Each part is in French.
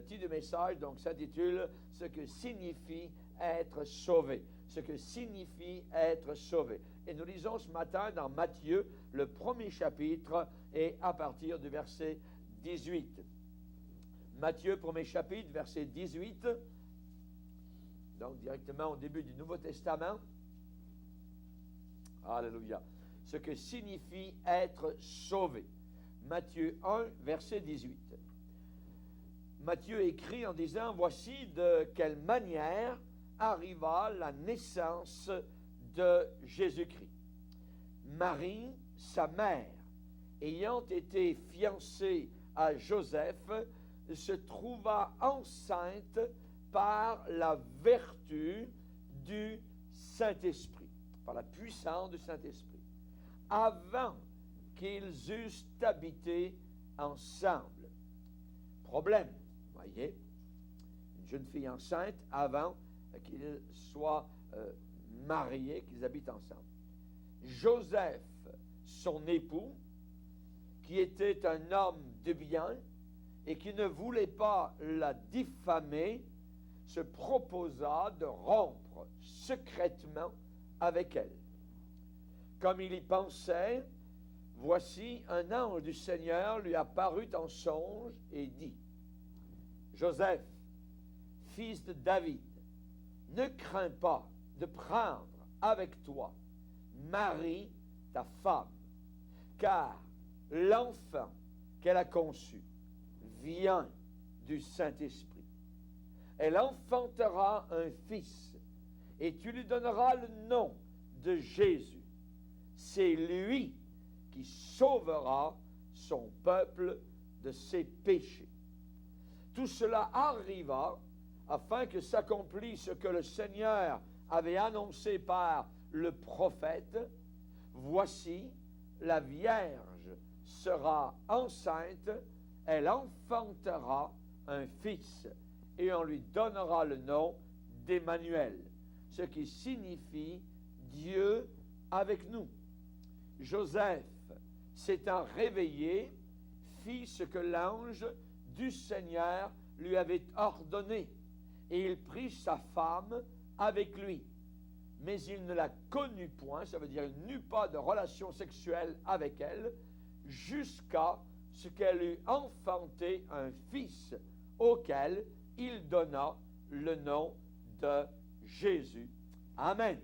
titre du message donc s'intitule « Ce que signifie être sauvé ». Ce que signifie être sauvé. Et nous lisons ce matin dans Matthieu, le premier chapitre, et à partir du verset 18. Matthieu, premier chapitre, verset 18. Donc directement au début du Nouveau Testament. Alléluia. Ce que signifie être sauvé. Matthieu 1, verset 18. Matthieu écrit en disant « Voici de quelle manière arriva la naissance de Jésus-Christ. Marie, sa mère, ayant été fiancée à Joseph, se trouva enceinte par la vertu du Saint-Esprit, par la puissance du Saint-Esprit, avant qu'ils eussent habité ensemble. » Problème, voyez, une jeune fille enceinte avant qu'ils soient mariés, qu'ils habitent ensemble. Joseph, son époux, qui était un homme de bien et qui ne voulait pas la diffamer, se proposa de rompre secrètement avec elle. Comme il y pensait, voici un ange du Seigneur lui apparut en songe et dit « Joseph, fils de David, ne crains pas de prendre avec toi Marie, ta femme, car l'enfant qu'elle a conçu vient du Saint-Esprit. Elle enfantera un fils, et tu lui donneras le nom de Jésus. C'est lui qui sauvera son peuple de ses péchés. » Tout cela arriva afin que s'accomplisse ce que le Seigneur avait annoncé par le prophète. Voici, la Vierge sera enceinte, elle enfantera un fils, et on lui donnera le nom d'Emmanuel, ce qui signifie Dieu avec nous. Joseph, s'étant réveillé, fit ce que l'ange du Seigneur lui avait ordonné, et il prit sa femme avec lui. Mais il ne la connut point, ça veut dire il n'eut pas de relation sexuelle avec elle, jusqu'à ce qu'elle eût enfanté un fils, auquel il donna le nom de Jésus. Amen.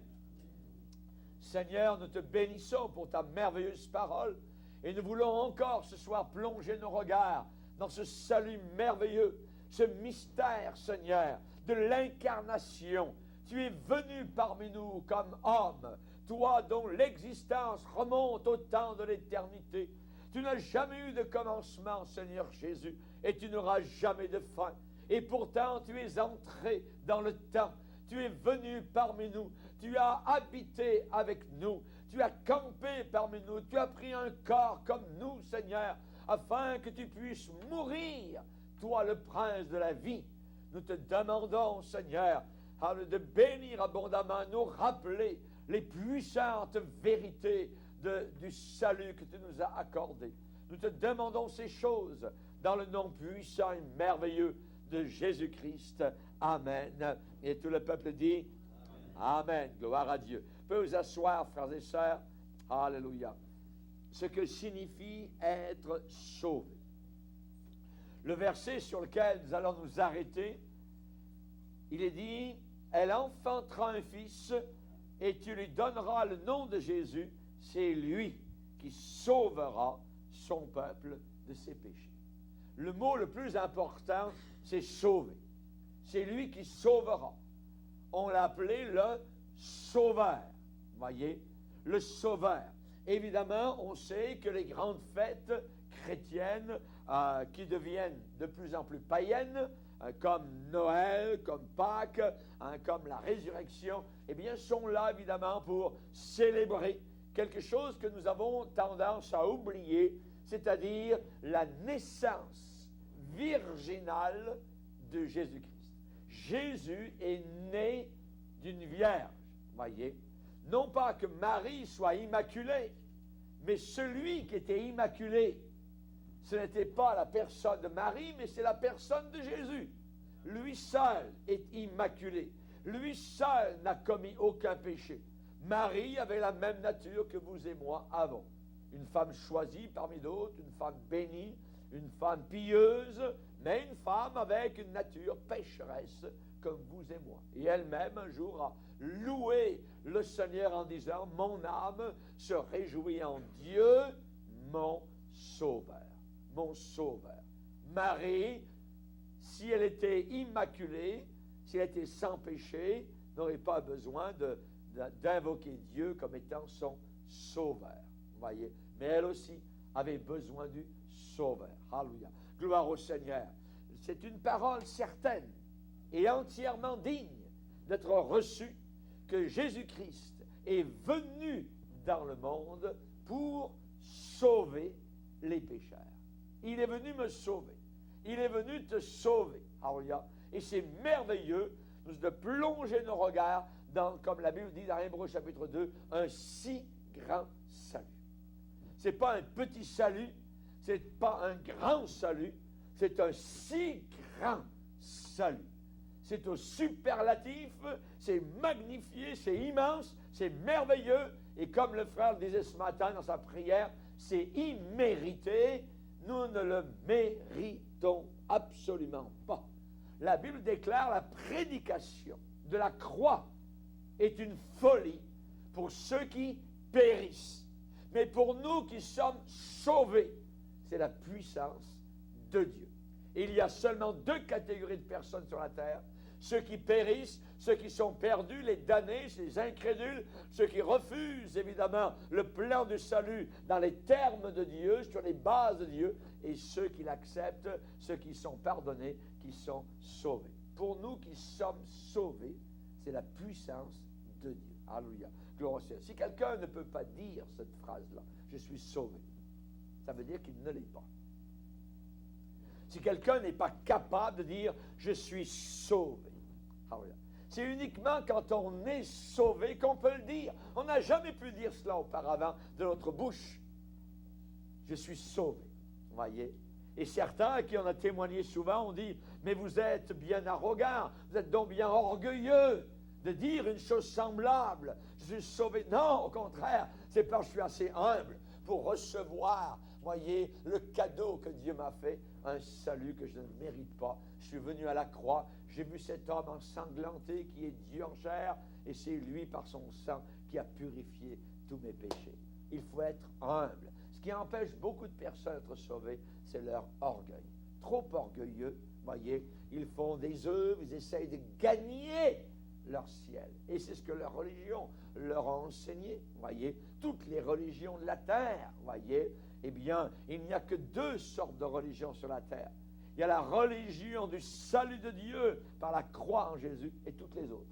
Seigneur, nous te bénissons pour ta merveilleuse parole, et nous voulons encore ce soir plonger nos regards dans ce salut merveilleux, ce mystère, Seigneur, de l'incarnation. Tu es venu parmi nous comme homme, toi dont l'existence remonte au temps de l'éternité. Tu n'as jamais eu de commencement, Seigneur Jésus, et tu n'auras jamais de fin. Et pourtant, tu es entré dans le temps. Tu es venu parmi nous. Tu as habité avec nous. Tu as campé parmi nous. Tu as pris un corps comme nous, Seigneur, afin que tu puisses mourir, toi le prince de la vie. Nous te demandons, Seigneur, de bénir abondamment, nous rappeler les puissantes vérités du salut que tu nous as accordé. Nous te demandons ces choses dans le nom puissant et merveilleux de Jésus-Christ. Amen. Et tout le peuple dit Amen. Gloire à Dieu. Vous pouvez vous asseoir, frères et sœurs. Alléluia. Ce que signifie être sauvé. Le verset sur lequel nous allons nous arrêter, il est dit, elle enfantera un fils et tu lui donneras le nom de Jésus. C'est lui qui sauvera son peuple de ses péchés. Le mot le plus important, c'est sauver. C'est lui qui sauvera. On l'a appelé le sauveur. Voyez, le sauveur. Évidemment, on sait que les grandes fêtes chrétiennes qui deviennent de plus en plus païennes, comme Noël, comme Pâques, comme la résurrection, eh bien, sont là évidemment pour célébrer quelque chose que nous avons tendance à oublier, c'est-à-dire la naissance virginale de Jésus-Christ. Jésus est né d'une vierge, voyez. Non pas que Marie soit immaculée, mais celui qui était immaculé ce n'était pas la personne de Marie, mais c'est la personne de Jésus. Lui seul est immaculé. Lui seul n'a commis aucun péché. Marie avait la même nature que vous et moi avons. Une femme choisie parmi d'autres, une femme bénie, une femme pieuse, mais une femme avec une nature pécheresse comme vous et moi. Et elle-même, un jour, a loué le Seigneur en disant « Mon âme se réjouit en Dieu, mon Sauveur. » Mon Sauveur. Marie, si elle était immaculée, si elle était sans péché, n'aurait pas besoin d'invoquer Dieu comme étant son Sauveur. Vous voyez? Mais elle aussi avait besoin du Sauveur. Alléluia. Gloire au Seigneur. C'est une parole certaine et entièrement digne d'être reçue que Jésus-Christ est venu dans le monde pour sauver les pécheurs. Il est venu me sauver. Il est venu te sauver. Alléluia. Et c'est merveilleux de plonger nos regards dans, comme la Bible dit dans Hébreux chapitre 2, un si grand salut. Ce n'est pas un petit salut, ce n'est pas un grand salut, c'est un si grand salut. C'est au superlatif, c'est magnifié, c'est immense, c'est merveilleux. Et comme le frère le disait ce matin dans sa prière, c'est immérité. Nous ne le méritons absolument pas. La Bible déclare la prédication de la croix est une folie pour ceux qui périssent. Mais pour nous qui sommes sauvés, c'est la puissance de Dieu. Il y a seulement deux catégories de personnes sur la terre. Ceux qui périssent, ceux qui sont perdus, les damnés, les incrédules, ceux qui refusent évidemment le plan du salut dans les termes de Dieu, sur les bases de Dieu, et ceux qui l'acceptent, ceux qui sont pardonnés, qui sont sauvés. Pour nous qui sommes sauvés, c'est la puissance de Dieu. Alléluia. Gloire au Seigneur. Si quelqu'un ne peut pas dire cette phrase-là, je suis sauvé, ça veut dire qu'il ne l'est pas. Si quelqu'un n'est pas capable de dire je suis sauvé, alléluia. C'est uniquement quand on est sauvé qu'on peut le dire. On n'a jamais pu dire cela auparavant de notre bouche. Je suis sauvé. Vous voyez? Et certains à qui on a témoigné souvent ont dit mais vous êtes bien arrogant, vous êtes donc bien orgueilleux de dire une chose semblable. Je suis sauvé. Non, au contraire, c'est parce que je suis assez humble pour recevoir, voyez, le cadeau que Dieu m'a fait, un salut que je ne mérite pas. Je suis venu à la croix, j'ai vu cet homme ensanglanté qui est Dieu en chair, et c'est lui par son sang qui a purifié tous mes péchés. Il faut être humble. Ce qui empêche beaucoup de personnes d'être sauvées, c'est leur orgueil. Trop orgueilleux, voyez, ils font des œuvres, ils essayent de gagner leur ciel. Et c'est ce que leur religion leur a enseigné, voyez. Toutes les religions de la terre, voyez, eh bien, il n'y a que deux sortes de religions sur la terre. Il y a la religion du salut de Dieu par la croix en Jésus et toutes les autres.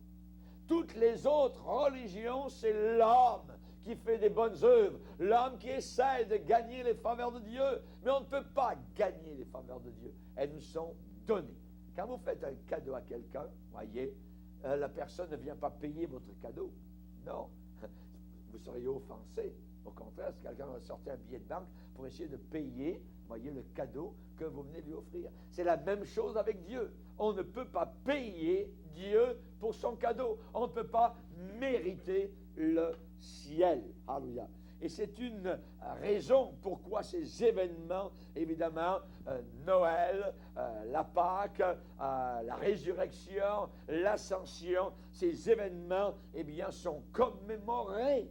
Toutes les autres religions, c'est l'homme qui fait des bonnes œuvres, l'homme qui essaie de gagner les faveurs de Dieu. Mais on ne peut pas gagner les faveurs de Dieu. Elles nous sont données. Quand vous faites un cadeau à quelqu'un, voyez, la personne ne vient pas payer votre cadeau. Non. Vous seriez offensé. Au contraire, si quelqu'un a sorti un billet de banque pour essayer de payer, voyez, le cadeau que vous venez lui offrir. C'est la même chose avec Dieu. On ne peut pas payer Dieu pour son cadeau. On ne peut pas mériter le ciel. Alléluia. Et c'est une raison pourquoi ces événements, évidemment, Noël, la Pâque, la résurrection, l'ascension, ces événements, eh bien, sont commémorés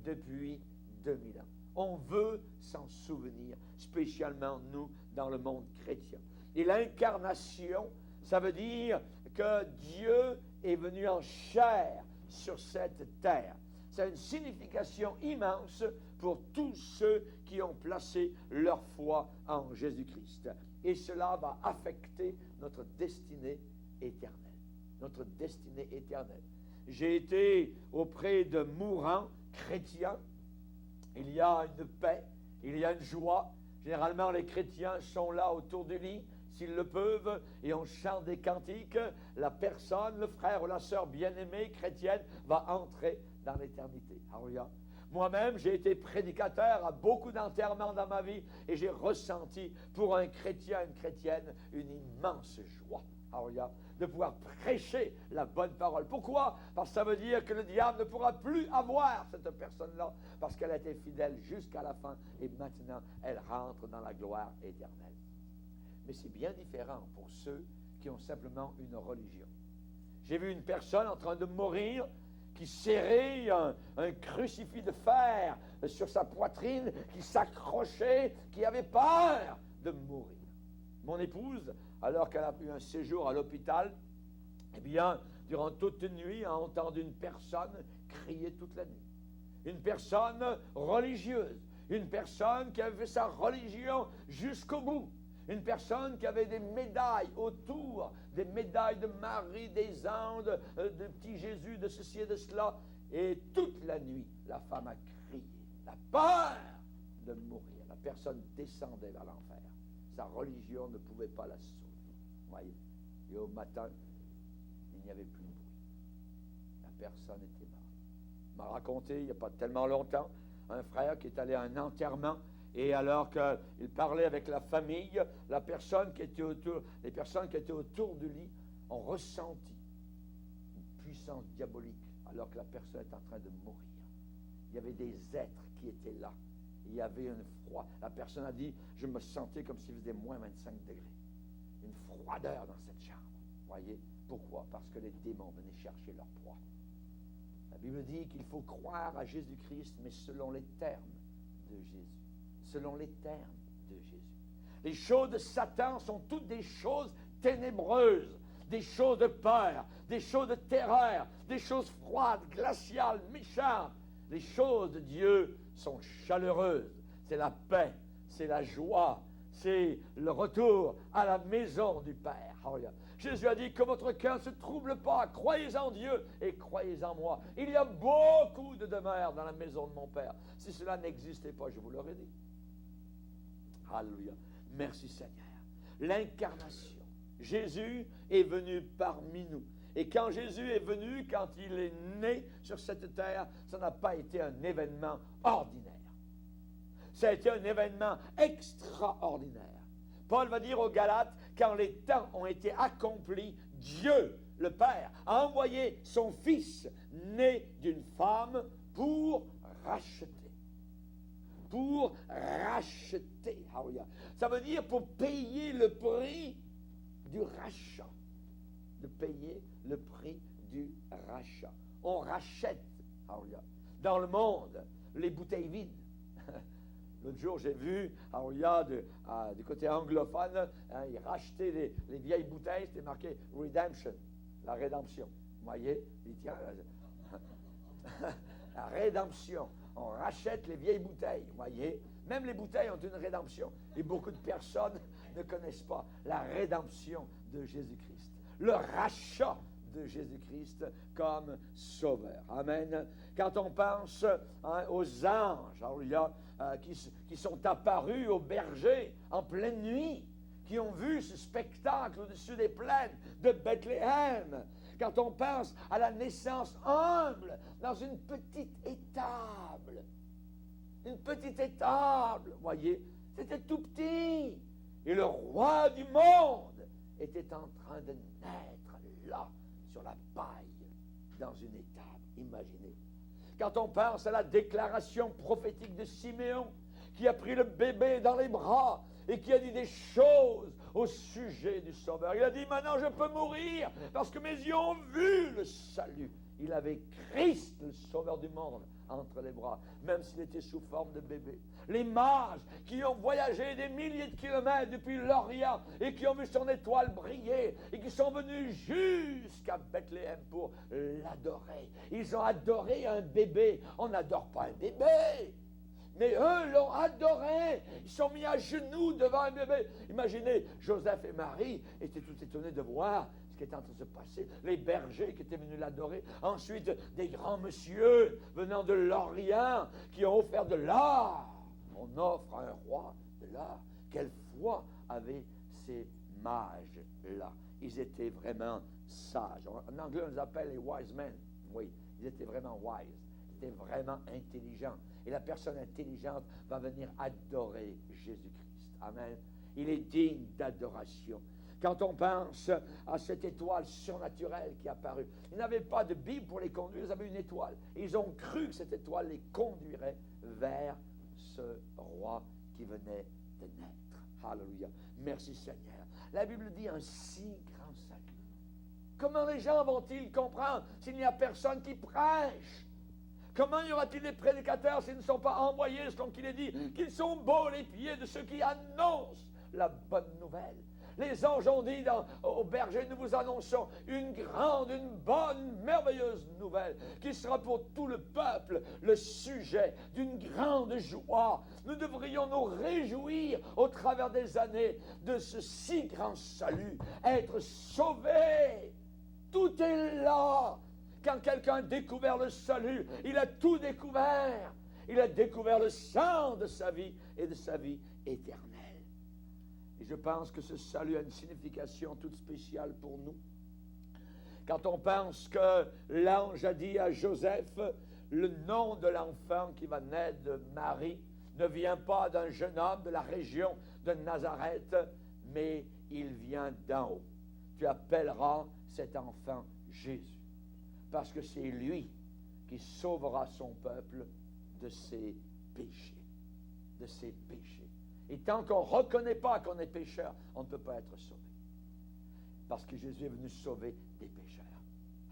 depuis 2000 ans. On veut s'en souvenir, spécialement nous, dans le monde chrétien. Et l'incarnation, ça veut dire que Dieu est venu en chair sur cette terre. Ça a une signification immense pour tous ceux qui ont placé leur foi en Jésus-Christ. Et cela va affecter notre destinée éternelle. Notre destinée éternelle. J'ai été auprès de mourants chrétiens. Il y a une paix, il y a une joie. Généralement, les chrétiens sont là autour du lit, s'ils le peuvent, et on chante des cantiques. La personne, le frère ou la sœur bien-aimée chrétienne va entrer dans l'éternité. Alléluia. Moi-même, j'ai été prédicateur à beaucoup d'enterrements dans ma vie et j'ai ressenti pour un chrétien, une chrétienne, une immense joie. Alléluia, de pouvoir prêcher la bonne parole. Pourquoi? Parce que ça veut dire que le diable ne pourra plus avoir cette personne-là parce qu'elle a été fidèle jusqu'à la fin et maintenant, elle rentre dans la gloire éternelle. Mais c'est bien différent pour ceux qui ont simplement une religion. J'ai vu une personne en train de mourir qui serrait un crucifix de fer sur sa poitrine, qui s'accrochait, qui avait peur de mourir. Mon épouse, alors qu'elle a eu un séjour à l'hôpital, eh bien, durant toute une nuit, a entendu une personne crier toute la nuit. Une personne religieuse, une personne qui avait fait sa religion jusqu'au bout. Une personne qui avait des médailles autour, des médailles de Marie, des anges, de petit Jésus, de ceci et de cela. Et toute la nuit, la femme a crié, la peur de mourir. La personne descendait vers l'enfer. Sa religion ne pouvait pas la sauver. Voyez. Et au matin, il n'y avait plus de bruit. La personne était morte. Il m'a raconté, il n'y a pas tellement longtemps, un frère qui est allé à un enterrement. Et alors qu'il parlait avec la famille, les personnes qui étaient autour du lit ont ressenti une puissance diabolique alors que la personne est en train de mourir. Il y avait des êtres qui étaient là. Il y avait un froid. La personne a dit, je me sentais comme s'il faisait moins 25 degrés. Une froideur dans cette chambre. Voyez? Pourquoi? Parce que les démons venaient chercher leur proie. La Bible dit qu'il faut croire à Jésus-Christ, mais selon les termes de Jésus. Selon les termes de Jésus. Les choses de Satan sont toutes des choses ténébreuses, des choses de peur, des choses de terreur, des choses froides, glaciales, méchantes. Les choses de Dieu sont chaleureuses. C'est la paix, c'est la joie, c'est le retour à la maison du Père. Alléluia. Jésus a dit que votre cœur ne se trouble pas. Croyez en Dieu et croyez en moi. Il y a beaucoup de demeures dans la maison de mon Père. Si cela n'existait pas, je vous l'aurais dit. Alléluia. Merci Seigneur. L'incarnation. Jésus est venu parmi nous. Et quand Jésus est venu, quand il est né sur cette terre, ça n'a pas été un événement ordinaire. Ça a été un événement extraordinaire. Paul va dire aux Galates, quand les temps ont été accomplis, Dieu, le Père, a envoyé son Fils, né d'une femme, pour racheter. Pour racheter. Ça veut dire pour payer le prix du rachat. De payer le prix du rachat. On rachète. Dans le monde, les bouteilles vides. L'autre jour, j'ai vu, du côté anglophone, ils rachetaient les vieilles bouteilles, c'était marqué Redemption, la rédemption. Vous voyez? Tiens, la rédemption. On rachète les vieilles bouteilles, vous voyez. Même les bouteilles ont une rédemption. Et beaucoup de personnes ne connaissent pas la rédemption de Jésus-Christ. Le rachat de Jésus-Christ comme sauveur. Amen. Quand on pense aux anges, qui sont apparus aux bergers en pleine nuit, qui ont vu ce spectacle au-dessus des plaines de Bethléem, quand on pense à la naissance humble dans une petite étable. Une petite étable, voyez, c'était tout petit. Et le roi du monde était en train de naître là, sur la paille, dans une étable. Imaginez. Quand on pense à la déclaration prophétique de Siméon, qui a pris le bébé dans les bras et qui a dit des choses au sujet du Sauveur. Il a dit, maintenant je peux mourir parce que mes yeux ont vu le salut. Il avait Christ, le Sauveur du monde, entre les bras, même s'il était sous forme de bébé. Les mages qui ont voyagé des milliers de kilomètres depuis l'Orient et qui ont vu son étoile briller et qui sont venus jusqu'à Bethléem pour l'adorer. Ils ont adoré un bébé. On n'adore pas un bébé. Mais eux l'ont adoré. Ils sont mis à genoux devant un bébé. Imaginez, Joseph et Marie étaient tout étonnés de voir ce qui était en train de se passer. Les bergers qui étaient venus l'adorer. Ensuite, des grands messieurs venant de l'Orient qui ont offert de l'or. On offre à un roi de l'or. Quelle foi avaient ces mages-là? Ils étaient vraiment sages. En anglais, on les appelle les wise men. Oui, ils étaient vraiment wise. était vraiment intelligent. Et la personne intelligente va venir adorer Jésus-Christ. Amen. Il est digne d'adoration. Quand on pense à cette étoile surnaturelle qui est apparue, ils n'avaient pas de Bible pour les conduire, ils avaient une étoile. Et ils ont cru que cette étoile les conduirait vers ce roi qui venait de naître. Alléluia. Merci Seigneur. La Bible dit un si grand salut. Comment les gens vont-ils comprendre s'il n'y a personne qui prêche? Comment y aura-t-il des prédicateurs s'ils ne sont pas envoyés, comme il est dit, qu'ils sont beaux les pieds de ceux qui annoncent la bonne nouvelle? Les anges ont dit au berger, nous vous annonçons une grande, une bonne, merveilleuse nouvelle qui sera pour tout le peuple le sujet d'une grande joie. Nous devrions nous réjouir au travers des années de ce si grand salut, être sauvés. Tout est là. Quand quelqu'un a découvert le salut, il a tout découvert. Il a découvert le sang de sa vie et de sa vie éternelle. Et je pense que ce salut a une signification toute spéciale pour nous. Quand on pense que l'ange a dit à Joseph, le nom de l'enfant qui va naître de Marie ne vient pas d'un jeune homme de la région de Nazareth, mais il vient d'en haut. Tu appelleras cet enfant Jésus, parce que c'est lui qui sauvera son peuple de ses péchés, de ses péchés. Et tant qu'on ne reconnaît pas qu'on est pécheur, on ne peut pas être sauvé. Parce que Jésus est venu sauver des pécheurs.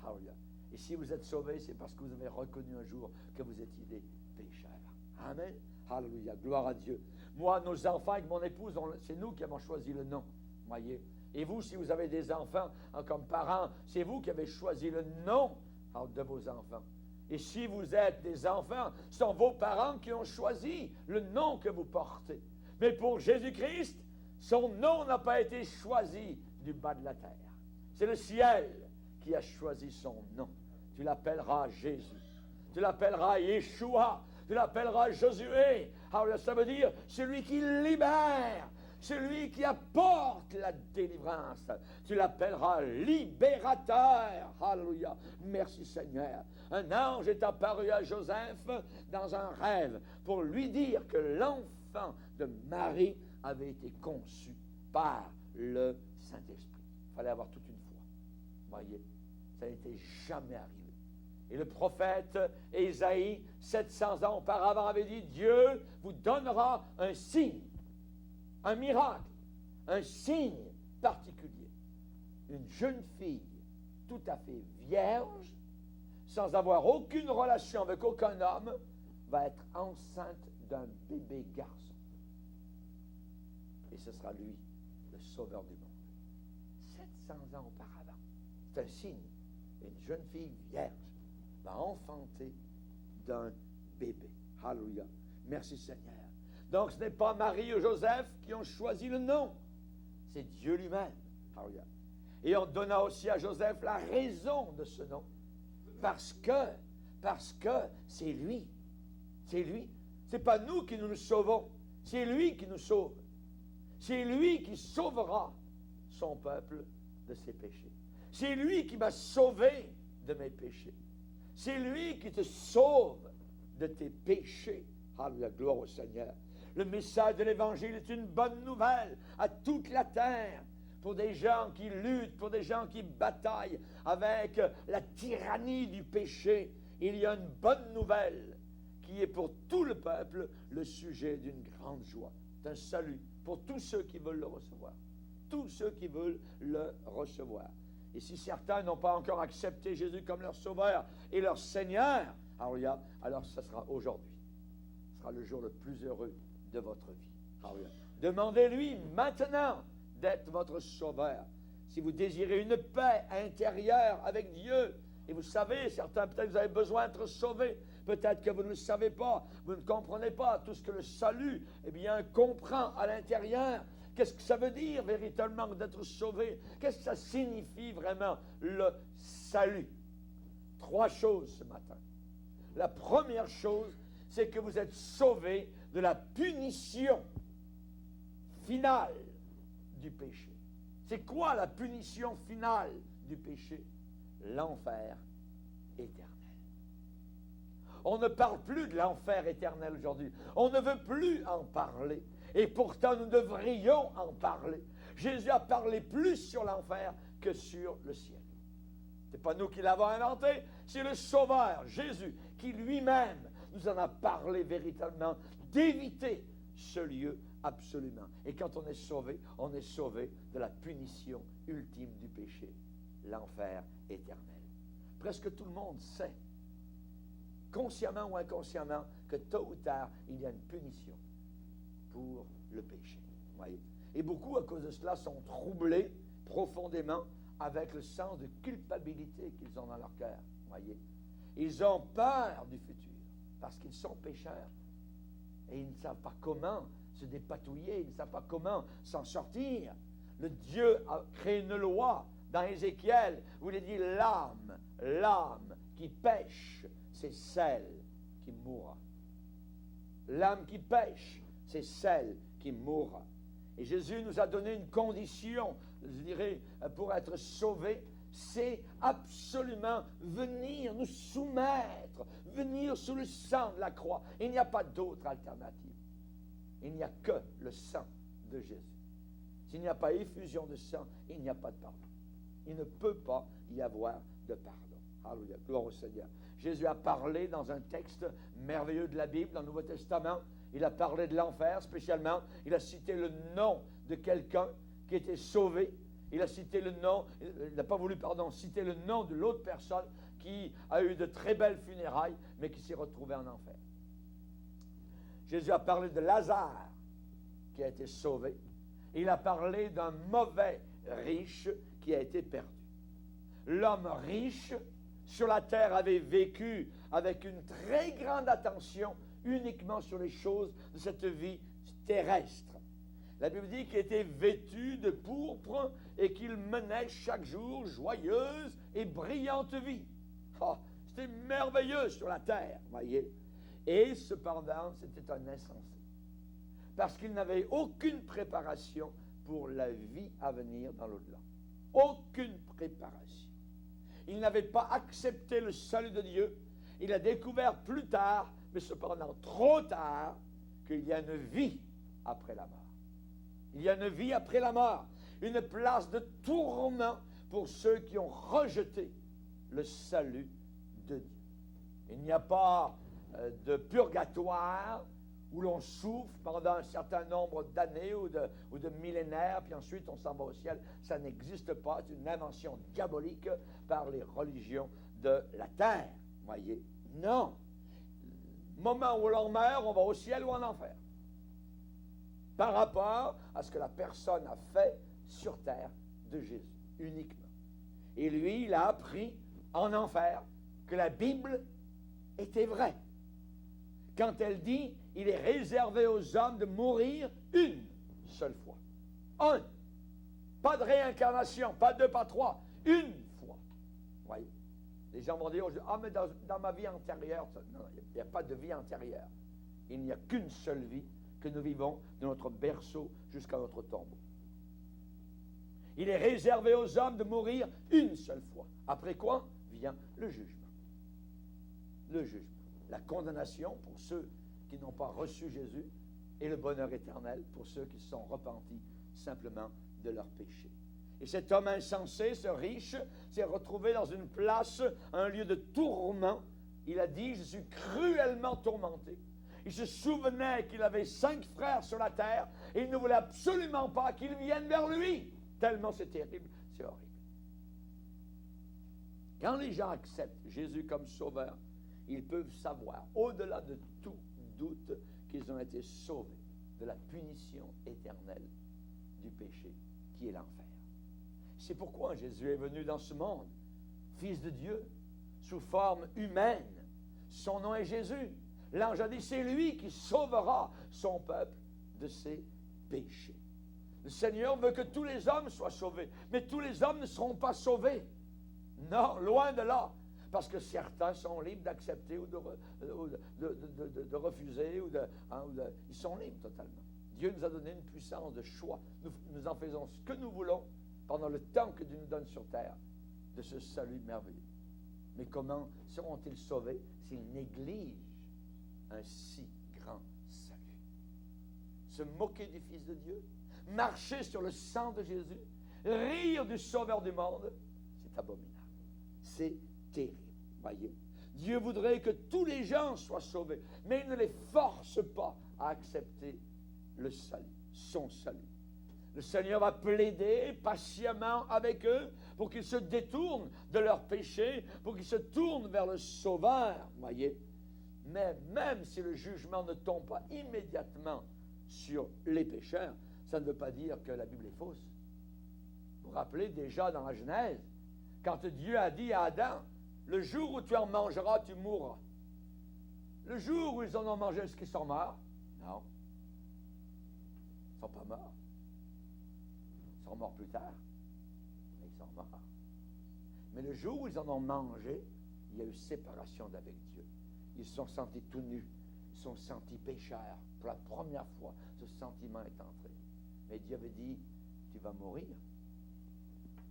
Alléluia. Et si vous êtes sauvé, c'est parce que vous avez reconnu un jour que vous étiez des pécheurs. Amen. Alléluia. Gloire à Dieu. Moi, nos enfants avec mon épouse, c'est nous qui avons choisi le nom. Voyez. Et vous, si vous avez des enfants comme parents, c'est vous qui avez choisi le nom de vos enfants. Et si vous êtes des enfants, ce sont vos parents qui ont choisi le nom que vous portez. Mais pour Jésus-Christ, son nom n'a pas été choisi du bas de la terre. C'est le ciel qui a choisi son nom. Tu l'appelleras Jésus. Tu l'appelleras Yeshua. Tu l'appelleras Josué. Alors ça veut dire celui qui libère, celui qui apporte la délivrance. Tu l'appelleras libérateur. Alléluia. Merci Seigneur. Un ange est apparu à Joseph dans un rêve pour lui dire que l'enfant de Marie avait été conçu par le Saint-Esprit. Il fallait avoir toute une foi. Voyez, ça n'était jamais arrivé. Et le prophète Ésaïe, 700 ans auparavant, avait dit, Dieu vous donnera un signe, un miracle, un signe particulier. Une jeune fille tout à fait vierge, sans avoir aucune relation avec aucun homme, va être enceinte d'un bébé garçon. Et ce sera lui, le sauveur du monde. 700 ans auparavant. C'est un signe. Une jeune fille vierge va enfanter d'un bébé. Alléluia. Merci Seigneur. Donc ce n'est pas Marie ou Joseph qui ont choisi le nom. C'est Dieu lui-même. Alléluia. Et on donna aussi à Joseph la raison de ce nom. Parce que c'est lui. C'est lui. Ce n'est pas nous qui nous sauvons. C'est lui qui nous sauve. C'est lui qui sauvera son peuple de ses péchés. C'est lui qui m'a sauvé de mes péchés. C'est lui qui te sauve de tes péchés. Alléluia, gloire au Seigneur. Le message de l'Évangile est une bonne nouvelle à toute la terre. Pour des gens qui luttent, pour des gens qui bataillent avec la tyrannie du péché, il y a une bonne nouvelle qui est pour tout le peuple le sujet d'une grande joie. C'est un salut pour tous ceux qui veulent le recevoir. Tous ceux qui veulent le recevoir. Et si certains n'ont pas encore accepté Jésus comme leur sauveur et leur Seigneur, alors ce sera aujourd'hui. Ce sera le jour le plus heureux de votre vie. Demandez-lui maintenant d'être votre sauveur. Si vous désirez une paix intérieure avec Dieu, et vous savez, certains, peut-être vous avez besoin d'être sauvés, peut-être que vous ne le savez pas, vous ne comprenez pas tout ce que le salut, comprend à l'intérieur. Qu'est-ce que ça veut dire véritablement d'être sauvé? Qu'est-ce que ça signifie vraiment le salut? 3 choses ce matin. La première chose, c'est que vous êtes sauvés de la punition finale du péché. C'est quoi la punition finale du péché? L'enfer éternel. On ne parle plus de l'enfer éternel aujourd'hui. On ne veut plus en parler. Et pourtant, nous devrions en parler. Jésus a parlé plus sur l'enfer que sur le ciel. Ce n'est pas nous qui l'avons inventé, c'est le Sauveur, Jésus, qui lui-même nous en a parlé véritablement, d'éviter ce lieu absolument. Et quand on est sauvé de la punition ultime du péché, l'enfer éternel. Presque tout le monde sait, consciemment ou inconsciemment, que tôt ou tard, il y a une punition pour le péché. Voyez? Et beaucoup, à cause de cela, sont troublés profondément avec le sens de culpabilité qu'ils ont dans leur cœur. Voyez? Ils ont peur du futur parce qu'ils sont pécheurs. Et ils ne savent pas comment se dépatouiller, ils ne savent pas comment s'en sortir. Le Dieu a créé une loi dans Ézéchiel où il est dit l'âme qui pêche, c'est celle qui mourra. L'âme qui pêche, c'est celle qui mourra. Et Jésus nous a donné une condition, je dirais, pour être sauvé, c'est absolument venir nous soumettre, venir sous le sang de la croix. Il n'y a pas d'autre alternative. Il n'y a que le sang de Jésus. S'il n'y a pas effusion de sang, il n'y a pas de pardon. Il ne peut pas y avoir de pardon. Alléluia, gloire au Seigneur. Jésus a parlé dans un texte merveilleux de la Bible, dans le Nouveau Testament. Il a parlé de l'enfer spécialement. Il a cité le nom de quelqu'un qui était sauvé. Il a cité le nom, il n'a pas voulu, citer le nom de l'autre personne qui a eu de très belles funérailles, mais qui s'est retrouvée en enfer. Jésus a parlé de Lazare, qui a été sauvé. Il a parlé d'un mauvais riche qui a été perdu. L'homme riche sur la terre avait vécu avec une très grande attention uniquement sur les choses de cette vie terrestre. La Bible dit qu'il était vêtu de pourpre et qu'il menait chaque jour joyeuse et brillante vie. Oh, c'était merveilleux sur la terre, voyez. Et cependant, c'était un insensé. Parce qu'il n'avait aucune préparation pour la vie à venir dans l'au-delà. Aucune préparation. Il n'avait pas accepté le salut de Dieu. Il a découvert plus tard, mais cependant trop tard, qu'il y a une vie après la mort. Il y a une vie après la mort, une place de tourment pour ceux qui ont rejeté le salut de Dieu. Il n'y a pas de purgatoire où l'on souffre pendant un certain nombre d'années ou de millénaires, puis ensuite on s'en va au ciel. Ça n'existe pas, c'est une invention diabolique par les religions de la terre. Voyez? Non. Moment où l'on meurt, on va au ciel ou en enfer. Par rapport à ce que la personne a fait sur terre de Jésus, uniquement. Et lui, il a appris en enfer que la Bible était vraie. Quand elle dit, il est réservé aux hommes de mourir une seule fois. Un. Pas de réincarnation, pas deux, pas trois. Une fois. Voyez. Les gens vont dire, ah, mais dans ma vie antérieure, non, il n'y a pas de vie antérieure. Il n'y a qu'une seule vie que nous vivons de notre berceau jusqu'à notre tombeau. Il est réservé aux hommes de mourir une seule fois. Après quoi vient le jugement. Le jugement. La condamnation pour ceux qui n'ont pas reçu Jésus et le bonheur éternel pour ceux qui se sont repentis simplement de leurs péchés. Et cet homme insensé, ce riche, s'est retrouvé dans une place, un lieu de tourment. Il a dit, je suis cruellement tourmenté. Il se souvenait qu'il avait 5 frères sur la terre et il ne voulait absolument pas qu'ils viennent vers lui. Tellement c'est terrible, c'est horrible. Quand les gens acceptent Jésus comme sauveur, ils peuvent savoir, au-delà de tout doute, qu'ils ont été sauvés de la punition éternelle du péché qui est l'enfer. C'est pourquoi Jésus est venu dans ce monde, Fils de Dieu, sous forme humaine. Son nom est Jésus. L'ange a dit, c'est lui qui sauvera son peuple de ses péchés. Le Seigneur veut que tous les hommes soient sauvés, mais tous les hommes ne seront pas sauvés. Non, loin de là. Parce que certains sont libres d'accepter ou de refuser, ils sont libres totalement. Dieu nous a donné une puissance de choix. Nous en faisons ce que nous voulons pendant le temps que Dieu nous donne sur terre de ce salut merveilleux. Mais comment seront-ils sauvés s'ils négligent un si grand salut? Se moquer du Fils de Dieu, marcher sur le sang de Jésus, rire du Sauveur du monde, c'est abominable. C'est terrible. Voyez, Dieu voudrait que tous les gens soient sauvés, mais il ne les force pas à accepter le salut, son salut. Le Seigneur va plaider patiemment avec eux pour qu'ils se détournent de leurs péchés, pour qu'ils se tournent vers le Sauveur, voyez. Mais même si le jugement ne tombe pas immédiatement sur les pécheurs, ça ne veut pas dire que la Bible est fausse. Vous vous rappelez déjà dans la Genèse, quand Dieu a dit à Adam, le jour où tu en mangeras, tu mourras. Le jour où ils en ont mangé, est-ce qu'ils sont morts? Non. Ils ne sont pas morts. Ils sont morts plus tard. Mais ils sont morts. Mais le jour où ils en ont mangé, il y a eu séparation d'avec Dieu. Ils se sont sentis tout nus. Ils se sont sentis pécheurs. Pour la première fois, ce sentiment est entré. Mais Dieu avait dit, tu vas mourir.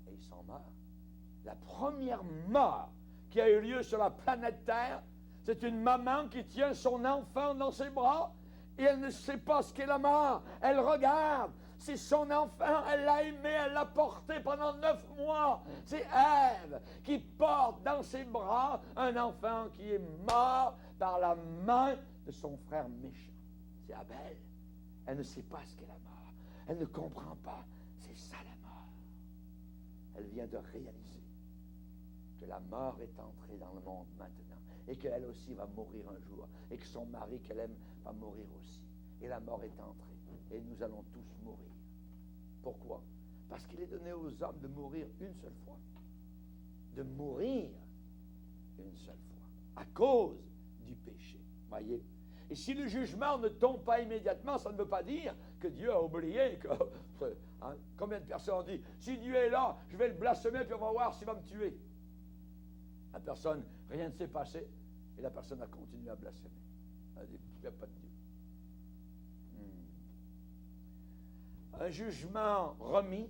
Et ils sont morts. La première mort qui a eu lieu sur la planète Terre, c'est une maman qui tient son enfant dans ses bras et elle ne sait pas ce qu'est la mort. Elle regarde. C'est son enfant, elle l'a aimé, elle l'a porté pendant 9 mois. C'est Ève qui porte dans ses bras un enfant qui est mort par la main de son frère méchant. C'est Abel. Elle ne sait pas ce qu'est la mort. Elle ne comprend pas. C'est ça la mort. Elle vient de réaliser que la mort est entrée dans le monde maintenant et qu'elle aussi va mourir un jour et que son mari qu'elle aime va mourir aussi. Et la mort est entrée et nous allons tous mourir. Pourquoi? Parce qu'il est donné aux hommes de mourir une seule fois. De mourir une seule fois. À cause du péché. Voyez? Et si le jugement ne tombe pas immédiatement, ça ne veut pas dire que Dieu a oublié que... Hein, combien de personnes ont dit, si Dieu est là, je vais le blasphémer puis on va voir s'il va me tuer. La personne, rien ne s'est passé et la personne a continué à blasphémer. Elle a dit, il n'y a pas de Dieu. Un jugement remis,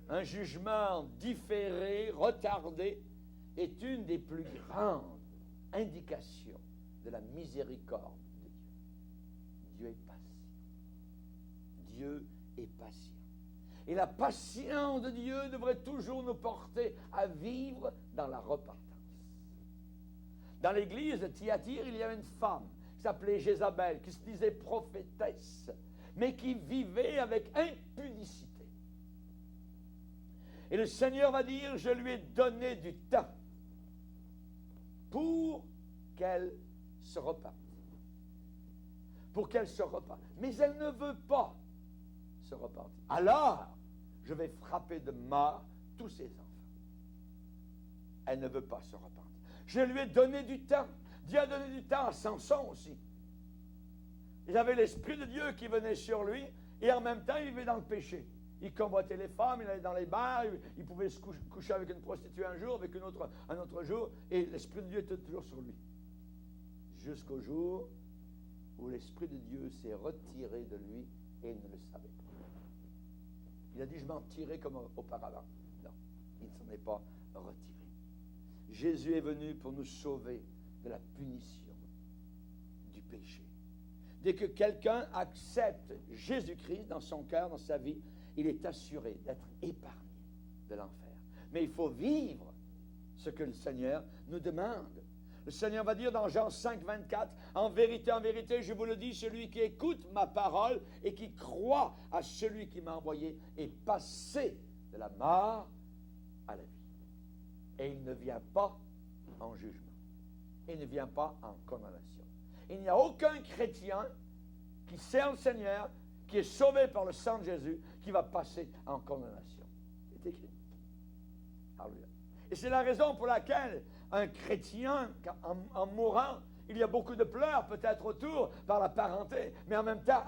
un jugement différé, retardé, est une des plus grandes indications de la miséricorde de Dieu. Dieu est patient. Dieu est patient. Et la patience de Dieu devrait toujours nous porter à vivre dans la repentance. Dans l'église de Thyatire, il y avait une femme qui s'appelait Jézabel, qui se disait prophétesse, mais qui vivait avec impudicité. Et le Seigneur va dire, je lui ai donné du temps pour qu'elle se repente. Pour qu'elle se repente. Mais elle ne veut pas se repentir. Alors, je vais frapper de mort tous ses enfants. Elle ne veut pas se repentir. Je lui ai donné du temps. Dieu a donné du temps à Samson aussi. Il avait l'Esprit de Dieu qui venait sur lui et en même temps, il vivait dans le péché. Il convoitait les femmes, il allait dans les bars, il pouvait se coucher avec une prostituée un jour, avec une autre un autre jour, et l'Esprit de Dieu était toujours sur lui. Jusqu'au jour où l'Esprit de Dieu s'est retiré de lui et il ne le savait pas. Il a dit, je m'en tirais comme auparavant. Non, il ne s'en est pas retiré. Jésus est venu pour nous sauver de la punition du péché. Dès que quelqu'un accepte Jésus-Christ dans son cœur, dans sa vie, il est assuré d'être épargné de l'enfer. Mais il faut vivre ce que le Seigneur nous demande. Le Seigneur va dire dans Jean 5, 24, en vérité, je vous le dis, celui qui écoute ma parole et qui croit à celui qui m'a envoyé est passé de la mort à la vie. Et il ne vient pas en jugement. Il ne vient pas en condamnation. Il n'y a aucun chrétien qui sert le Seigneur, qui est sauvé par le sang de Jésus, qui va passer en condamnation. C'est écrit. Alléluia. Et c'est la raison pour laquelle un chrétien, en mourant, il y a beaucoup de pleurs peut-être autour par la parenté, mais en même temps,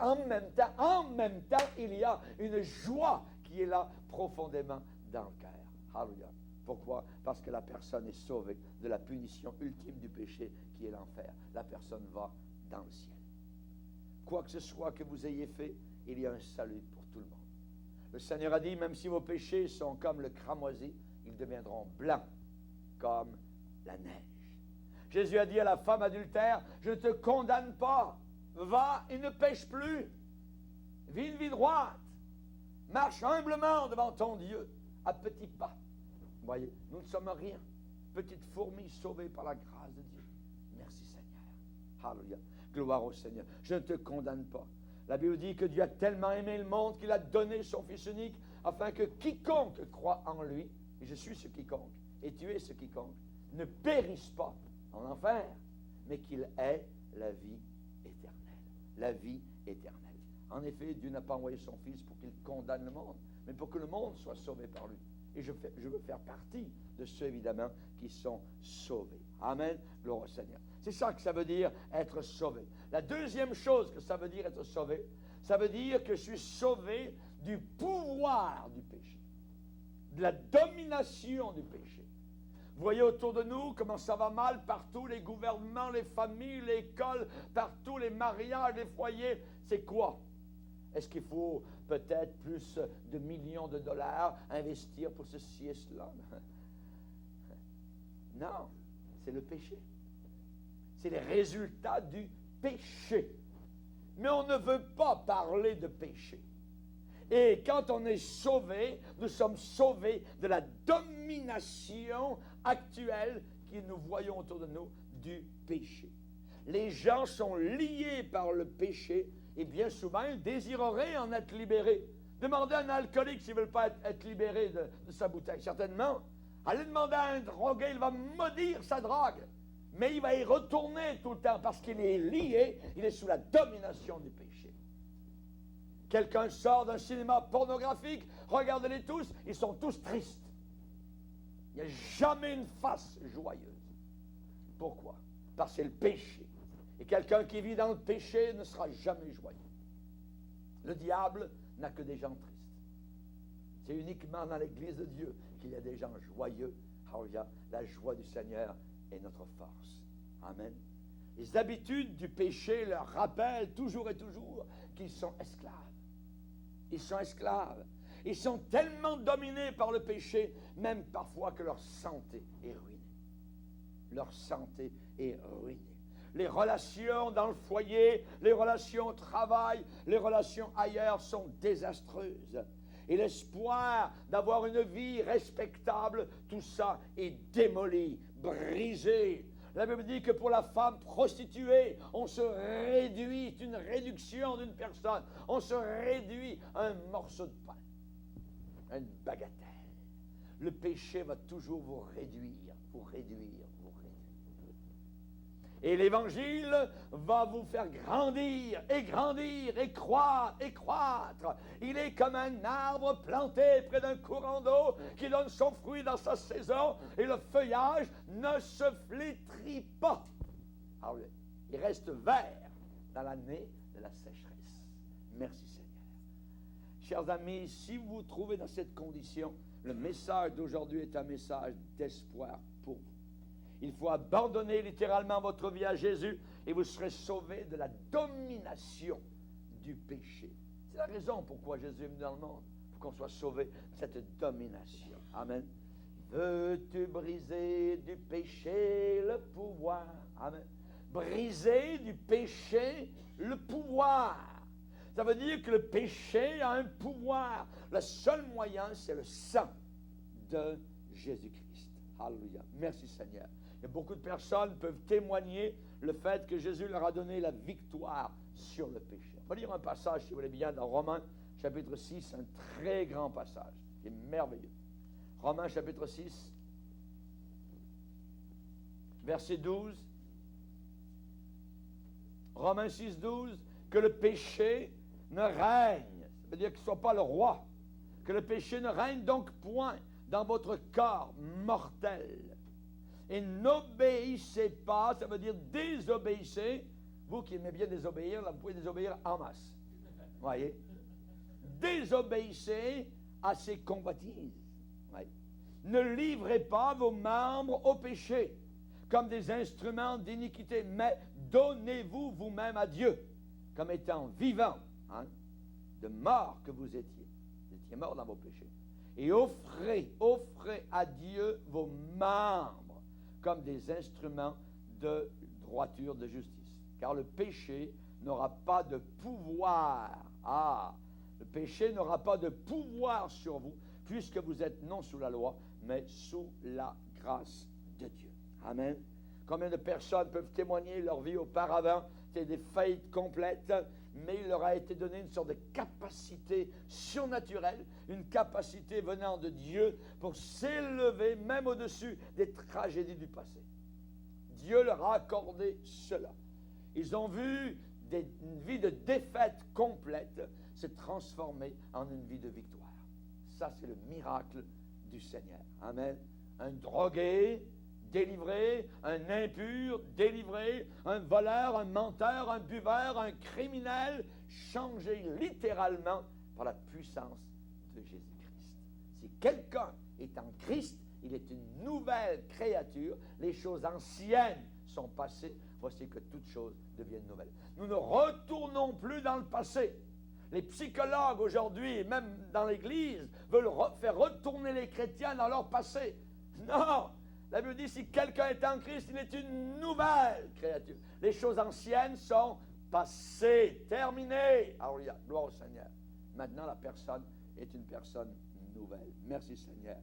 il y a une joie qui est là profondément dans le cœur. Alléluia. Pourquoi? Parce que la personne est sauvée de la punition ultime du péché qui est l'enfer. La personne va dans le ciel. Quoi que ce soit que vous ayez fait, il y a un salut pour tout le monde. Le Seigneur a dit, même si vos péchés sont comme le cramoisi, ils deviendront blancs comme la neige. Jésus a dit à la femme adultère, je ne te condamne pas, va et ne pêche plus. Vis une vie droite. Marche humblement devant ton Dieu, à petits pas. Vous voyez, nous ne sommes rien. Petite fourmi sauvée par la grâce de Dieu. Merci Seigneur. Alléluia. Gloire au Seigneur. Je ne te condamne pas. La Bible dit que Dieu a tellement aimé le monde qu'il a donné son Fils unique afin que quiconque croit en lui, et je suis ce quiconque, et tu es ce quiconque, ne périsse pas en enfer, mais qu'il ait la vie éternelle. La vie éternelle. En effet, Dieu n'a pas envoyé son Fils pour qu'il condamne le monde, mais pour que le monde soit sauvé par lui. Et je veux faire partie de ceux, évidemment, qui sont sauvés. Amen. Gloire au Seigneur. C'est ça que ça veut dire être sauvé. La deuxième chose que ça veut dire être sauvé, ça veut dire que je suis sauvé du pouvoir du péché, de la domination du péché. Vous voyez autour de nous comment ça va mal partout, les gouvernements, les familles, l'école, partout, les mariages, les foyers. C'est quoi? Est-ce qu'il faut peut-être plus de millions de dollars investir pour ceci et cela? Non, c'est le péché. C'est les résultats du péché. Mais on ne veut pas parler de péché. Et quand on est sauvé, nous sommes sauvés de la domination actuelle que nous voyons autour de nous du péché. Les gens sont liés par le péché et bien souvent ils désireraient en être libérés. Demandez à un alcoolique s'il ne veut pas être libéré de sa bouteille, certainement. Allez demander à un drogué, il va maudire sa drogue. Mais il va y retourner tout le temps parce qu'il est lié, il est sous la domination du péché. Quelqu'un sort d'un cinéma pornographique, regardez-les tous, ils sont tous tristes. Il n'y a jamais une face joyeuse. Pourquoi? Parce que c'est le péché. Et quelqu'un qui vit dans le péché ne sera jamais joyeux. Le diable n'a que des gens tristes. C'est uniquement dans l'Église de Dieu qu'il y a des gens joyeux. Alléluia. La joie du Seigneur est notre force. Amen. Les habitudes du péché leur rappellent toujours et toujours qu'ils sont esclaves. Ils sont esclaves. Ils sont tellement dominés par le péché, même parfois que leur santé est ruinée. Leur santé est ruinée. Les relations dans le foyer, les relations au travail, les relations ailleurs sont désastreuses. Et l'espoir d'avoir une vie respectable, tout ça est démoli, brisé. La Bible dit que pour la femme prostituée, on se réduit, c'est une réduction d'une personne. On se réduit à un morceau de pain, à une bagatelle. Le péché va toujours vous réduire, vous réduire, vous réduire. Et l'Évangile va vous faire grandir et grandir et croître et croître. Il est comme un arbre planté près d'un courant d'eau qui donne son fruit dans sa saison et le feuillage ne se flétrit pas. Alors, il reste vert dans l'année de la sécheresse. Merci Seigneur. Chers amis, si vous vous trouvez dans cette condition, le message d'aujourd'hui est un message d'espoir pour vous. Il faut abandonner littéralement votre vie à Jésus et vous serez sauvés de la domination du péché. C'est la raison pourquoi Jésus est venu dans le monde, pour qu'on soit sauvé de cette domination. Amen. Veux-tu briser du péché le pouvoir? Amen. Briser du péché le pouvoir. Ça veut dire que le péché a un pouvoir. Le seul moyen, c'est le sang de Jésus-Christ. Alléluia. Merci Seigneur. Et beaucoup de personnes peuvent témoigner le fait que Jésus leur a donné la victoire sur le péché. On va lire un passage, si vous voulez bien, dans Romains chapitre 6, un très grand passage, qui est merveilleux. Romains chapitre 6, verset 12. Romains 6, 12, que le péché ne règne, ça veut dire qu'il ne soit pas le roi, que le péché ne règne donc point dans votre corps mortel. Et n'obéissez pas, ça veut dire désobéissez. Vous qui aimez bien désobéir, là, vous pouvez désobéir en masse. Vous voyez? Désobéissez à ses convoitises. Oui. Ne livrez pas vos membres au péché comme des instruments d'iniquité, mais donnez-vous vous-même à Dieu comme étant vivants, hein, de mort que vous étiez. Vous étiez morts dans vos péchés. Et offrez à Dieu vos membres comme des instruments de droiture, de justice. Car le péché n'aura pas de pouvoir. Le péché n'aura pas de pouvoir sur vous, puisque vous êtes non sous la loi, mais sous la grâce de Dieu. Amen. Combien de personnes peuvent témoigner leur vie auparavant, c'est des faillites complètes, mais il leur a été donné une sorte de capacité surnaturelle, une capacité venant de Dieu pour s'élever même au-dessus des tragédies du passé. Dieu leur a accordé cela. Ils ont vu une vie de défaite complète se transformer en une vie de victoire. Ça, c'est le miracle du Seigneur. Amen. Un drogué, délivré, un impur, délivré, un voleur, un menteur, un buveur, un criminel, changé littéralement par la puissance de Jésus-Christ. Si quelqu'un est en Christ, il est une nouvelle créature. Les choses anciennes sont passées. Voici que toutes choses deviennent nouvelles. Nous ne retournons plus dans le passé. Les psychologues aujourd'hui, même dans l'Église, veulent faire retourner les chrétiens dans leur passé. Non! La Bible dit, si quelqu'un est en Christ, il est une nouvelle créature. Les choses anciennes sont passées, terminées. Alléluia, gloire au Seigneur. Maintenant, la personne est une personne nouvelle. Merci Seigneur.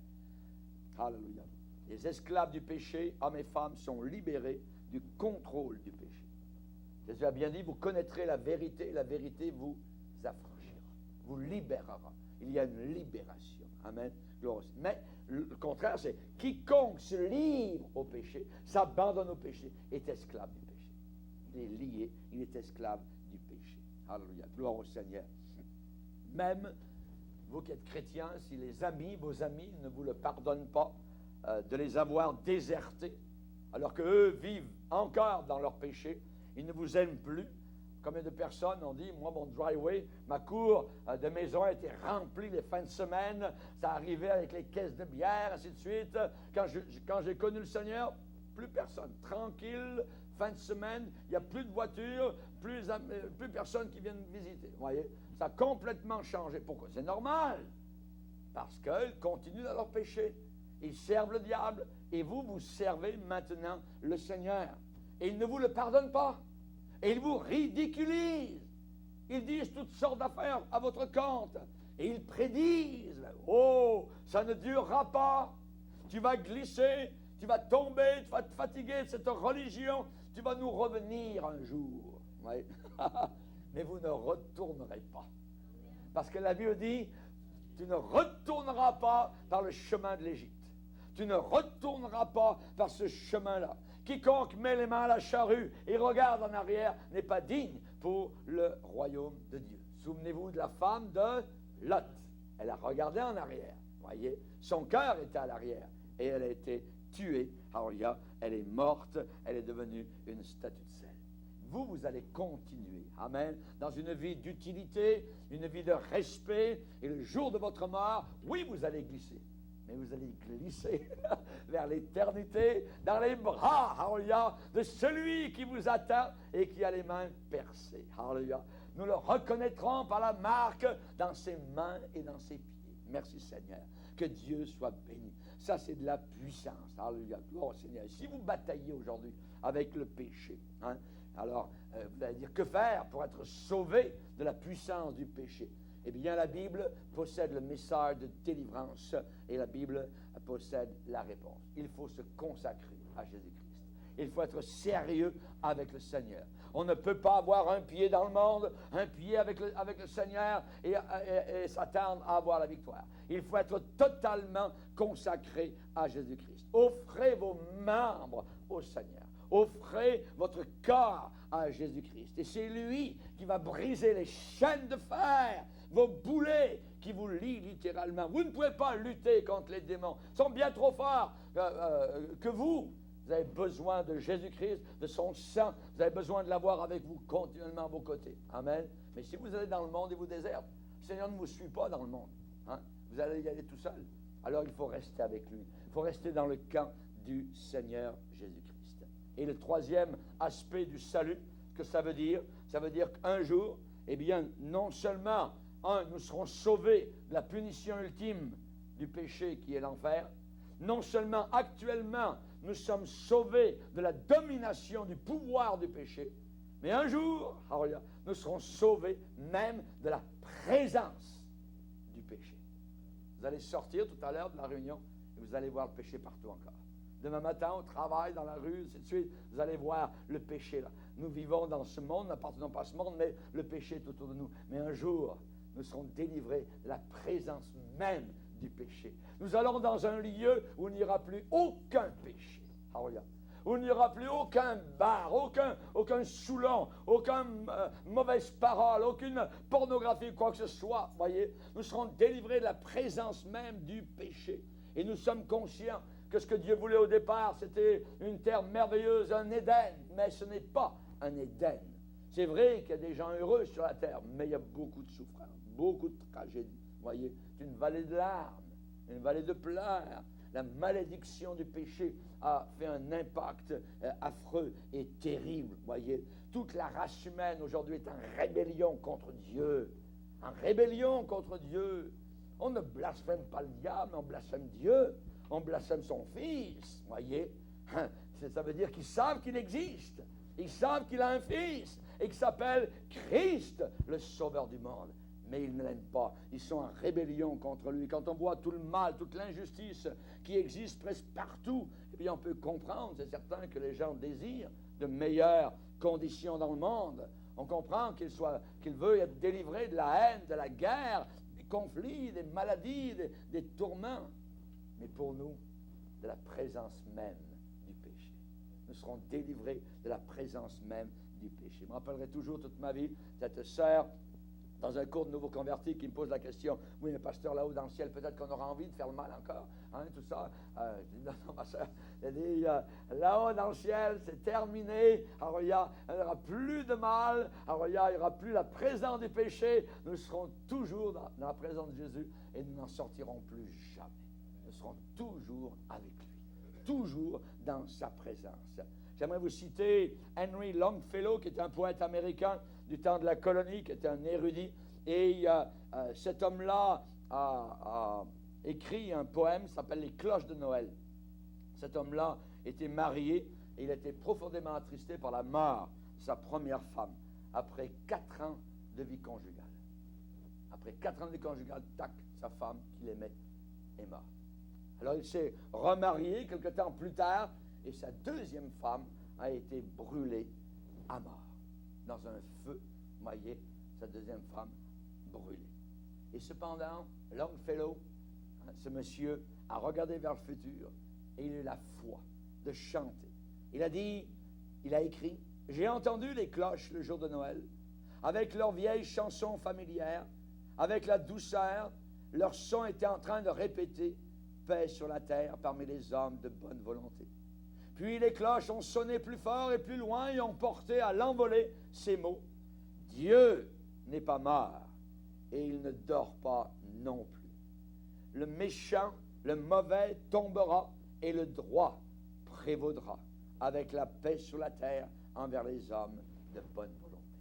Alléluia. Les esclaves du péché, hommes et femmes, sont libérés du contrôle du péché. Jésus a bien dit, vous connaîtrez la vérité vous affranchira, vous libérera. Il y a une libération. Amen. Gloire. Mais le contraire, c'est quiconque se livre au péché, s'abandonne au péché, est esclave du péché. Il est lié, il est esclave du péché. Alléluia. Gloire au Seigneur. Même vous qui êtes chrétiens, si vos amis ne vous le pardonnent pas, de les avoir désertés, alors qu'eux vivent encore dans leur péché, ils ne vous aiment plus. Combien de personnes ont dit, moi, mon driveway, ma cour de maison a été remplie les fins de semaine, ça arrivait avec les caisses de bière, ainsi de suite. Quand j'ai connu le Seigneur, plus personne. Tranquille, fin de semaine, il n'y a plus de voitures, plus personne qui vient me visiter. Vous voyez, ça a complètement changé. Pourquoi? C'est normal. Parce qu'ils continuent dans leur péché. Ils servent le diable et vous servez maintenant le Seigneur. Et ils ne vous le pardonnent pas. Et ils vous ridiculisent. Ils disent toutes sortes d'affaires à votre compte. Et ils prédisent, oh, ça ne durera pas. Tu vas glisser, tu vas tomber, tu vas te fatiguer de cette religion. Tu vas nous revenir un jour. Oui. Mais vous ne retournerez pas. Parce que la Bible dit, tu ne retourneras pas par le chemin de l'Égypte. Tu ne retourneras pas par ce chemin-là. Quiconque met les mains à la charrue et regarde en arrière n'est pas digne pour le royaume de Dieu. Souvenez-vous de la femme de Lot. Elle a regardé en arrière. Voyez, son cœur était à l'arrière et elle a été tuée. Alléluia, elle est morte, elle est devenue une statue de sel. Vous allez continuer, amen, dans une vie d'utilité, une vie de respect, et le jour de votre mort, oui, vous allez glisser. Mais vous allez glisser vers l'éternité, dans les bras, alléluia, de celui qui vous attend et qui a les mains percées. Alléluia. Nous le reconnaîtrons par la marque dans ses mains et dans ses pieds. Merci Seigneur. Que Dieu soit béni. Ça, c'est de la puissance. Alléluia. Gloire au Seigneur. Si vous bataillez aujourd'hui avec le péché, alors vous allez dire, que faire pour être sauvé de la puissance du péché? Eh bien, la Bible possède le message de délivrance et la Bible possède la réponse. Il faut se consacrer à Jésus-Christ. Il faut être sérieux avec le Seigneur. On ne peut pas avoir un pied dans le monde, un pied avec le Seigneur et s'attendre à avoir la victoire. Il faut être totalement consacré à Jésus-Christ. Offrez vos membres au Seigneur. Offrez votre corps à Jésus-Christ. Et c'est lui qui va briser les chaînes de fer, vos boulets qui vous lient littéralement. Vous ne pouvez pas lutter contre les démons. Ils sont bien trop forts que vous. Vous avez besoin de Jésus-Christ, de son sang. Vous avez besoin de l'avoir avec vous continuellement à vos côtés. Amen. Mais si vous allez dans le monde et vous déserte, le Seigneur ne vous suit pas dans le monde. Vous allez y aller tout seul. Alors il faut rester avec lui. Il faut rester dans le camp du Seigneur Jésus-Christ. Et le troisième aspect du salut, ce que ça veut dire qu'un jour, eh bien, non seulement, nous serons sauvés de la punition ultime du péché qui est l'enfer, non seulement actuellement, nous sommes sauvés de la domination du pouvoir du péché, mais un jour, alléluia, nous serons sauvés même de la présence du péché. Vous allez sortir tout à l'heure de la réunion et vous allez voir le péché partout encore. Demain matin, au travail, dans la rue, ainsi de suite, vous allez voir le péché là. Nous vivons dans ce monde, n'appartenons pas à ce monde, mais le péché est autour de nous. Mais un jour, nous serons délivrés de la présence même du péché. Nous allons dans un lieu où il n'y aura plus aucun péché. Alléluia. Où il n'y aura plus aucun bar, aucun soulon, aucune mauvaise parole, aucune pornographie, quoi que ce soit. Voyez, nous serons délivrés de la présence même du péché. Et nous sommes conscients que ce que Dieu voulait au départ, c'était une terre merveilleuse, un Éden. Mais ce n'est pas un Éden. C'est vrai qu'il y a des gens heureux sur la terre, mais il y a beaucoup de souffrance, beaucoup de tragédies. Voyez, c'est une vallée de larmes, une vallée de pleurs. La malédiction du péché a fait un impact affreux et terrible. Voyez, toute la race humaine aujourd'hui est en rébellion contre Dieu. En rébellion contre Dieu. On ne blasphème pas le diable, on blasphème Dieu. On blasphème son Fils. Voyez, ça veut dire qu'ils savent qu'il existe. Ils savent qu'il a un Fils et qu'il s'appelle Christ, le Sauveur du monde. Mais ils ne l'aiment pas. Ils sont en rébellion contre lui. Quand on voit tout le mal, toute l'injustice qui existe presque partout, eh bien on peut comprendre, c'est certain, que les gens désirent de meilleures conditions dans le monde. On comprend qu'il veut être délivré de la haine, de la guerre, des conflits, des maladies, des tourments. Mais pour nous, de la présence même du péché. Nous serons délivrés de la présence même du péché. Je me rappellerai toujours toute ma vie cette sœur dans un cours de nouveaux convertis qui me pose la question, oui, mais pasteur, là-haut dans le ciel, peut-être qu'on aura envie de faire le mal encore, hein, tout ça. Je dis, non, ma soeur, elle dit, là-haut dans le ciel, c'est terminé, alors il n'y aura plus de mal, alors il n'y aura plus la présence du péché, nous serons toujours dans la présence de Jésus et nous n'en sortirons plus jamais. Nous serons toujours avec lui, toujours dans sa présence. J'aimerais vous citer Henry Longfellow, qui était un poète américain du temps de la colonie, qui était un érudit. Et cet homme-là a écrit un poème qui s'appelle « Les cloches de Noël ». Cet homme-là était marié et il était profondément attristé par la mort de sa première femme, après 4 ans de vie conjugale. Après 4 ans de vie conjugale, tac, sa femme qu'il aimait est morte. Alors il s'est remarié quelque temps plus tard, et sa deuxième femme a été brûlée à mort. Dans un feu, vous voyez, sa deuxième femme brûlée. Et cependant, Longfellow, ce monsieur, a regardé vers le futur et il a eu la foi de chanter. Il a écrit, « J'ai entendu les cloches le jour de Noël, avec leurs vieilles chansons familières, avec la douceur, leur son était en train de répéter « Paix sur la terre parmi les hommes de bonne volonté ». Puis les cloches ont sonné plus fort et plus loin et ont porté à l'envolée ces mots. Dieu n'est pas mort et il ne dort pas non plus. Le méchant, le mauvais tombera et le droit prévaudra avec la paix sur la terre envers les hommes de bonne volonté.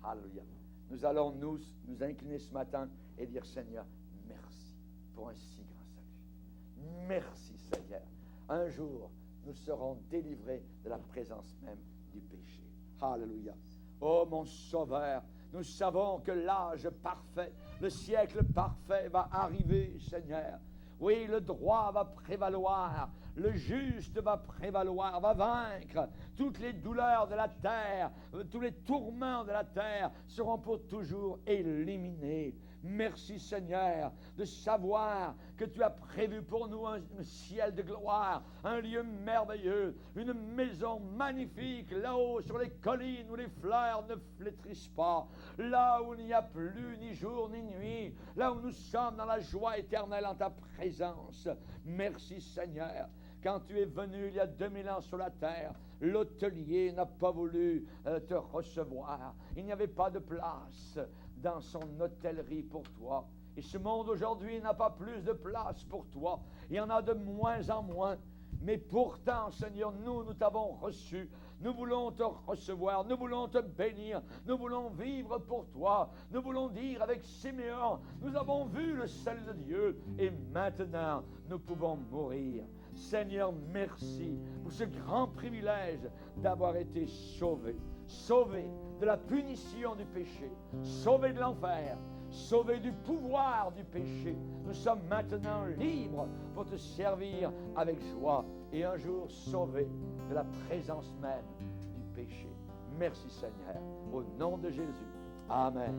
Alléluia. Nous allons nous incliner ce matin et dire Seigneur, merci pour un si grand salut. Merci Seigneur. Un jour, nous serons délivrés de la présence même du péché. Alléluia. Oh mon Sauveur, nous savons que l'âge parfait, le siècle parfait va arriver, Seigneur. Oui, le droit va prévaloir, le juste va prévaloir, va vaincre. Toutes les douleurs de la terre, tous les tourments de la terre seront pour toujours éliminés. Merci Seigneur de savoir que tu as prévu pour nous un ciel de gloire, un lieu merveilleux, une maison magnifique là-haut sur les collines où les fleurs ne flétrissent pas, là où il n'y a plus ni jour ni nuit, là où nous sommes dans la joie éternelle en ta présence. Merci Seigneur. Quand tu es venu il y a 2000 ans sur la terre, l'hôtelier n'a pas voulu te recevoir. Il n'y avait pas de place dans son hôtellerie pour toi. Et ce monde aujourd'hui n'a pas plus de place pour toi. Il y en a de moins en moins. Mais pourtant, Seigneur, nous t'avons reçu. Nous voulons te recevoir, nous voulons te bénir, nous voulons vivre pour toi. Nous voulons dire avec Siméon, nous avons vu le salut de Dieu et maintenant nous pouvons mourir. Seigneur, merci pour ce grand privilège d'avoir été sauvé. Sauvé de la punition du péché, sauvé de l'enfer, sauvé du pouvoir du péché. Nous sommes maintenant libres pour te servir avec joie et un jour sauvés de la présence même du péché. Merci Seigneur, au nom de Jésus. Amen.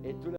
Et tout le